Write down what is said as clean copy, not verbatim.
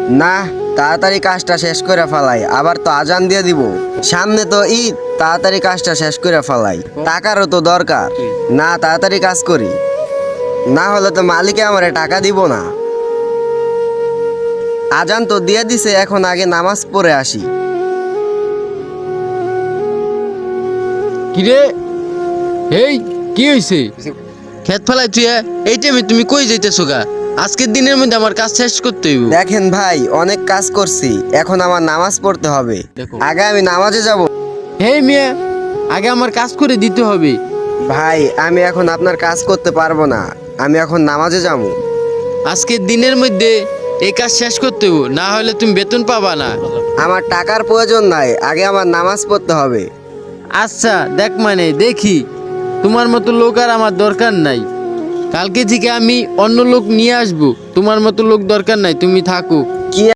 না, তাড়াতাড়ি কাজটা শেষ করে ফেলাই, আবার তো আজান দিয়ে দিব। সামনে তো ঈদ, তাড়াতাড়ি কাজটা শেষ করে ফেলাই। টাকারও তো দরকার, না তাড়াতাড়ি কাজ করি, না হলে তো মালিকে আমারে টাকা দিব না। আজান তো দিয়ে দিছে, এখন আগে নামাজ পড়ে আসি। কিরে, এই কি হইছে? খেত ফেলাই তুই এই টাইমে তুমি কই যাইতেছো গা? আজকের দিনের মধ্যে আমার কাজ শেষ করতে হইব। দেখেন ভাই, অনেক কাজ করছি, এখন আমার নামাজ পড়তে হবে। দেখো। আগে আমি নামাজে যাব। হেই মিয়া, আগে আমার কাজ করে দিতে হবে। ভাই, আমি এখন আপনার কাজ করতে পারবো না, আমি এখন নামাজে যাব। আজকের দিনের মধ্যে এই কাজ শেষ করতে হইব, না হলে তুমি বেতন পাবা না। আমার টাকার প্রয়োজন নাই, আগে আমার নামাজ পড়তে হবে। আচ্ছা দেখ, মানে দেখি, তোমার মতো লোক আর আমার দরকার নাই। কালকে থেকে আমি অন্য লোক নিয়ে আসবো, তোমার মতো লোক দরকার নাই, তুমি থাকো।